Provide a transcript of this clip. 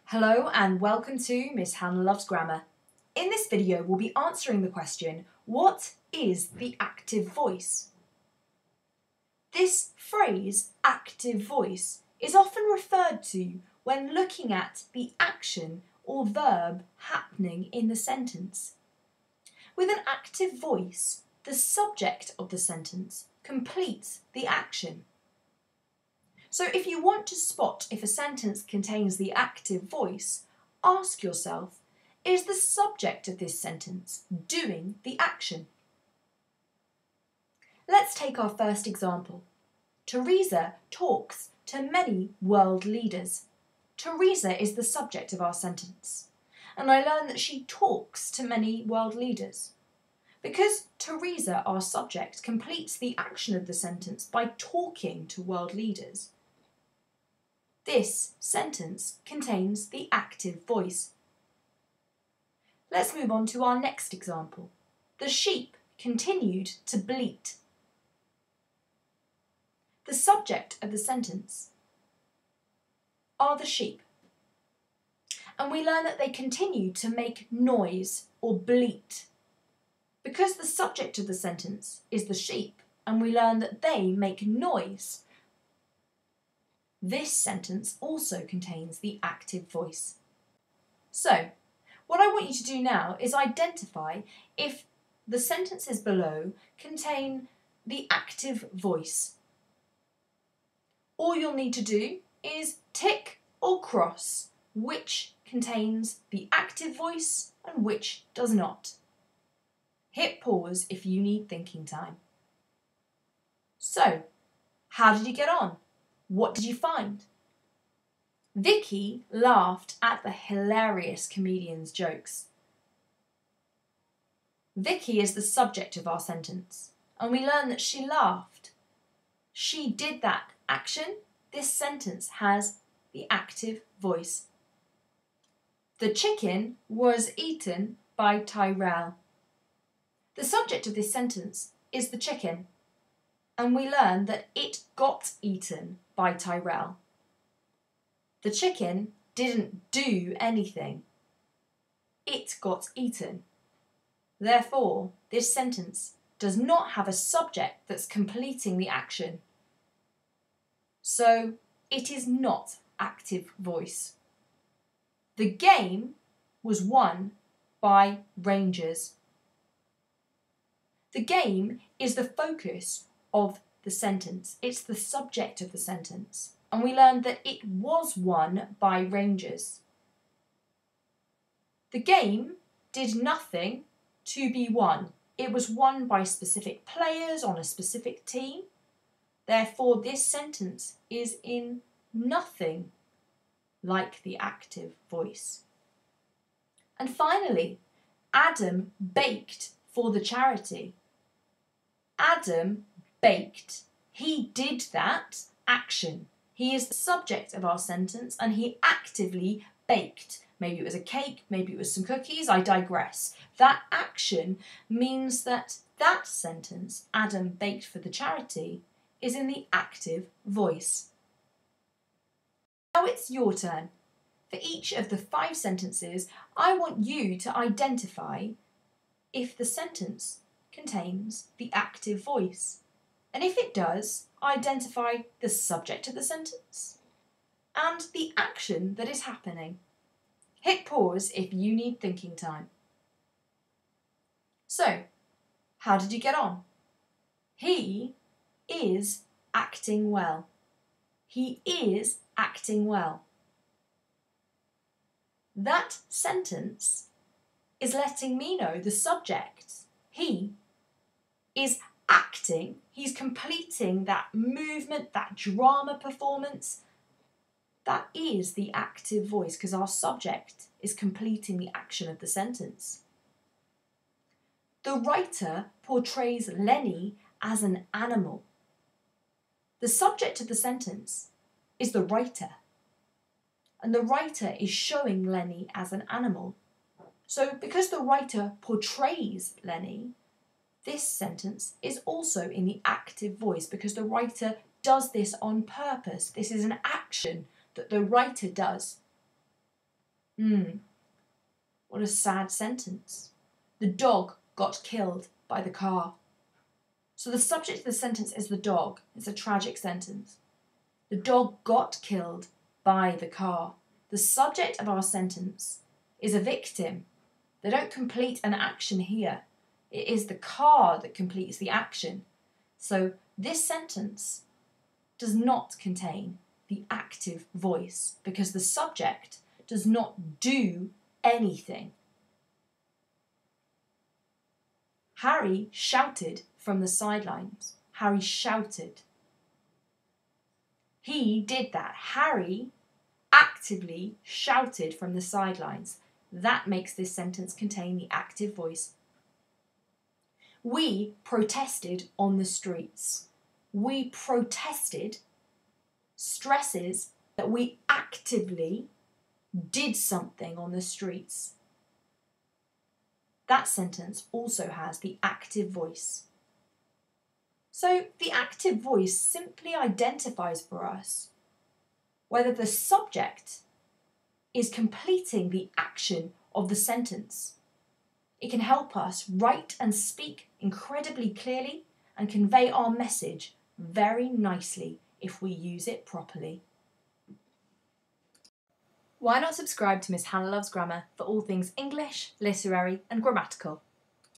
Hello and welcome to Miss Hannah Loves Grammar. In this video we'll be answering the question, what is the active voice? This phrase, active voice, is often referred to when looking at the action or verb happening in the sentence. With an active voice, the subject of the sentence completes the action. So if you want to spot if a sentence contains the active voice, ask yourself, is the subject of this sentence doing the action? Let's take our first example. Teresa talks to many world leaders. Teresa is the subject of our sentence, and I learn that she talks to many world leaders. Because Teresa, our subject, completes the action of the sentence by talking to world leaders, this sentence contains the active voice. Let's move on to our next example. The sheep continued to bleat. The subject of the sentence are the sheep. And we learn that they continue to make noise or bleat. Because the subject of the sentence is the sheep, and we learn that they make noise, this sentence also contains the active voice. So, what I want you to do now is identify if the sentences below contain the active voice. All you'll need to do is tick or cross which contains the active voice and which does not. Hit pause if you need thinking time. So, how did you get on? What did you find? Vicky laughed at the hilarious comedian's jokes. Vicky is the subject of our sentence, and we learn that she laughed. She did that action. This sentence has the active voice. The chicken was eaten by Tyrell. The subject of this sentence is the chicken, and we learn that it got eaten by Tyrell. The chicken didn't do anything. It got eaten. Therefore, this sentence does not have a subject that's completing the action. So, it is not active voice. The game was won by Rangers. The game is the focus of the sentence. It's the subject of the sentence. And we learned that it was won by Rangers. The game did nothing to be won. It was won by specific players on a specific team. Therefore, this sentence is in nothing like the active voice. And finally, Adam baked for the charity. Adam baked. He did that action. He is the subject of our sentence and he actively baked. Maybe it was a cake, maybe it was some cookies, I digress. That action means that that sentence, Adam baked for the charity, is in the active voice. Now it's your turn. For each of the 5 sentences, I want you to identify if the sentence contains the active voice. And if it does, identify the subject of the sentence and the action that is happening. Hit pause if you need thinking time. So, how did you get on? He is acting well. He is acting well. That sentence is letting me know the subject. He is acting. He's completing that movement, that drama performance. That is the active voice because our subject is completing the action of the sentence. The writer portrays Lenny as an animal. The subject of the sentence is the writer, and the writer is showing Lenny as an animal. So because the writer portrays Lenny, this sentence is also in the active voice because the writer does this on purpose. This is an action that the writer does. What a sad sentence. The dog got killed by the car. So the subject of the sentence is the dog. It's a tragic sentence. The dog got killed by the car. The subject of our sentence is a victim. They don't complete an action here. It is the car that completes the action. So this sentence does not contain the active voice because the subject does not do anything. Harry shouted from the sidelines. Harry shouted. He did that. Harry actively shouted from the sidelines. That makes this sentence contain the active voice. We protested on the streets. We protested stresses that we actively did something on the streets. That sentence also has the active voice. So the active voice simply identifies for us whether the subject is completing the action of the sentence. It can help us write and speak incredibly clearly and convey our message very nicely if we use it properly. Why not subscribe to Miss Hannah Loves Grammar for all things English, literary and grammatical?